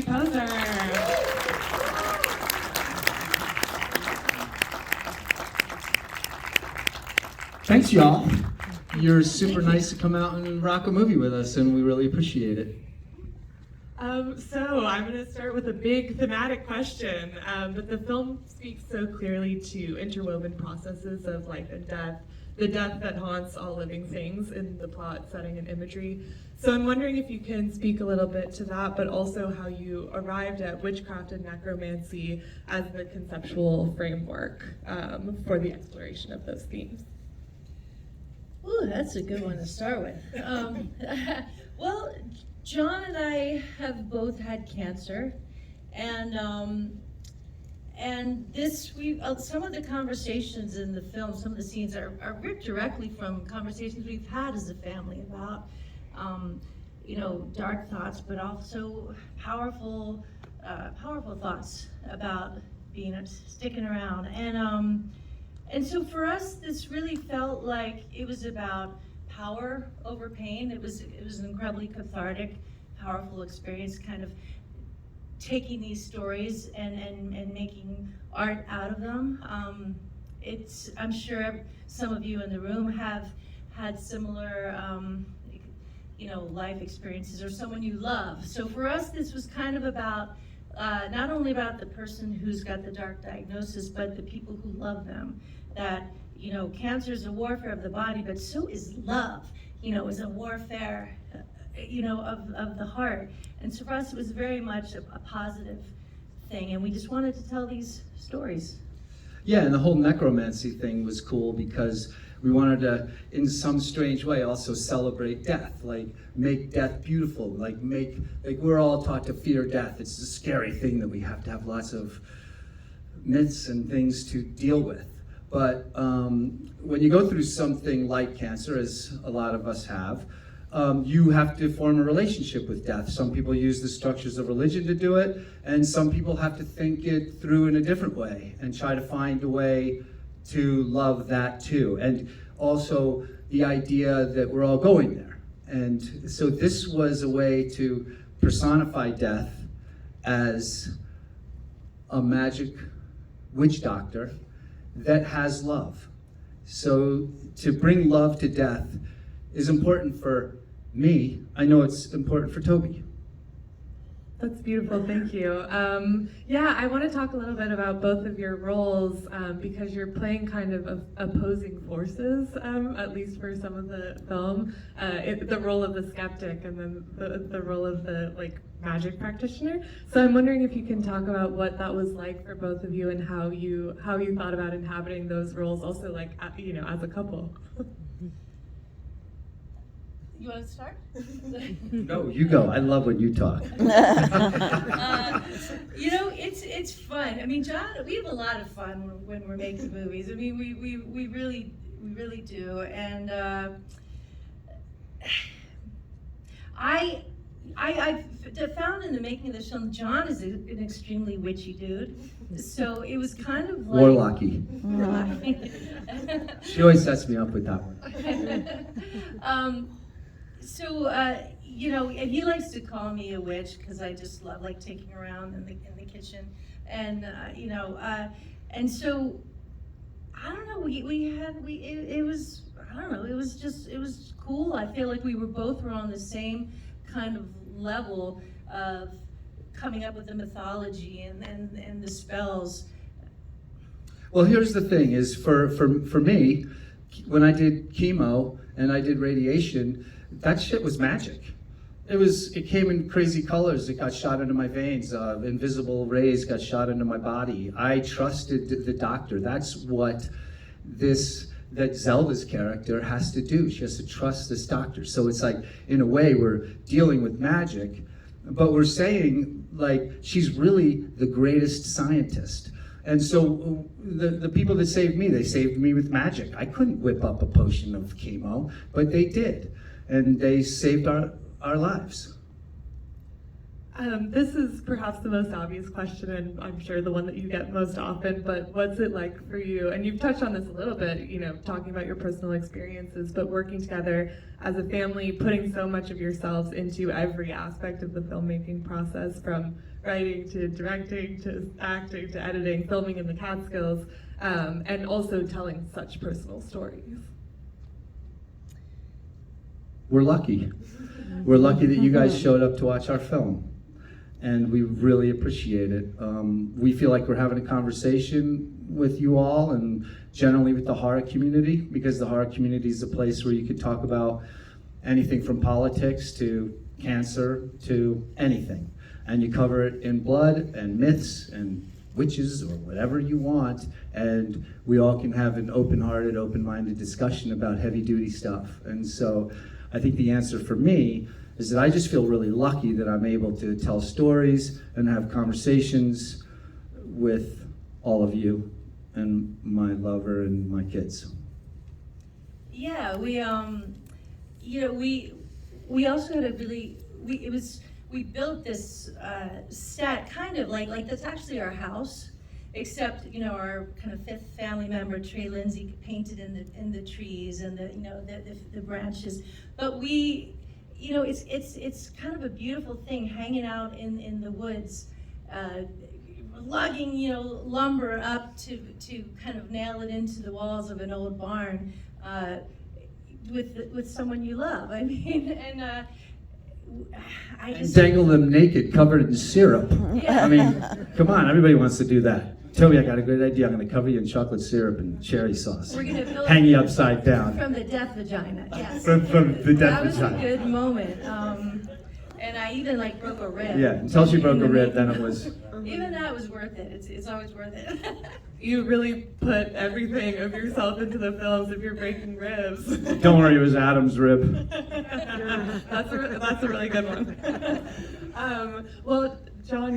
Poser. Thanks, y'all. You're super nice to come out and rock a movie with us, and we really appreciate it. So I'm going to start with a big thematic question, but the film speaks so clearly to interwoven processes of life and death, the death that haunts all living things in the plot, setting, and imagery. So I'm wondering if you can speak a little bit to that, but also how you arrived at witchcraft and necromancy as the conceptual framework for the exploration of those themes. Ooh, that's a good one to start with. Well, John and I have both had cancer, and some of the conversations in the film, some of the scenes are ripped directly from conversations we've had as a family about, dark thoughts, but also powerful thoughts about sticking around, and so for us, this really felt like it was about power over pain. It was an incredibly cathartic, powerful experience, kind of taking these stories and making art out of them. I'm sure some of you in the room have had similar life experiences, or someone you love. So for us, this was kind of about not only about the person who's got the dark diagnosis, but the people who love them. That, cancer is a warfare of the body, but so is love, is a warfare, of the heart. And so for us, it was very much a positive thing, and we just wanted to tell these stories. Yeah, and the whole necromancy thing was cool because we wanted to, in some strange way, also celebrate death, like make death beautiful, like we're all taught to fear death. It's a scary thing that we have to have lots of myths and things to deal with. But when you go through something like cancer, as a lot of us have, you have to form a relationship with death. Some people use the structures of religion to do it, and some people have to think it through in a different way and try to find a way to love that too. And also the idea that we're all going there. And so this was a way to personify death as a magic witch doctor that has love. So to bring love to death is important for me. I know it's important for Toby. That's beautiful, thank you. I want to talk a little bit about both of your roles because you're playing kind of opposing forces, at least for some of the film. The role of the skeptic and then the role of the magic practitioner. So I'm wondering if you can talk about what that was like for both of you and how you thought about inhabiting those roles, also as a couple. You want to start? No, you go. I love when you talk. It's fun. I mean, John, we have a lot of fun when we're making movies. I mean, we really do. And I found in the making of the film, John is an extremely witchy dude. So it was kind of like Warlocky. She always sets me up with that one. And he likes to call me a witch because I just love taking around in the kitchen, and and so I don't know. It was cool. I feel like we were on the same kind of level of coming up with the mythology and the spells. Well, here's the thing: is for me, when I did chemo and I did radiation, that shit was magic. It came in crazy colors. It got shot into my veins. Invisible rays got shot into my body. I trusted the doctor. That's what that Zelda's character has to do. She has to trust this doctor. So it's like, in a way, we're dealing with magic, but we're saying she's really the greatest scientist. And so the people that saved me, they saved me with magic. I couldn't whip up a potion of chemo, but they did. And they saved our lives. This is perhaps the most obvious question, and I'm sure the one that you get most often, but what's it like for you? And you've touched on this a little bit, you know, talking about your personal experiences, but working together as a family, putting so much of yourselves into every aspect of the filmmaking process, from writing to directing to acting to editing, filming in the Catskills, and also telling such personal stories. We're lucky. We're lucky that you guys showed up to watch our film, and we really appreciate it. We feel like we're having a conversation with you all, and generally with the horror community, because the horror community is a place where you could talk about anything from politics to cancer to anything, and you cover it in blood and myths and witches or whatever you want, and we all can have an open-hearted, open-minded discussion about heavy-duty stuff. And so I think the answer for me is that I just feel really lucky that I'm able to tell stories and have conversations with all of you and my lover and my kids. Yeah, we also had a really, we built this set kind of like that's actually our house, except, you know, our kind of fifth family member, Trey Lindsay, painted in the trees and the branches. But we, you know, it's kind of a beautiful thing hanging out in the woods, lugging, you know, lumber up to kind of nail it into the walls of an old barn with someone you love. I mean, and I just dangle them naked, covered in syrup. Yeah. I mean, come on, everybody wants to do that. Toby, I got a great idea. I'm going to cover you in chocolate syrup and cherry sauce. We're gonna build hang you upside down. from the death vagina. Yes. From the death That was vagina. a good moment. And I even like broke a rib. Yeah, until she broke a rib, then it was. Even that was worth it. It's always worth it. You really put everything of yourself into the films if you're breaking ribs. Don't worry, it was Adam's rib. That's a really good one. Well, John,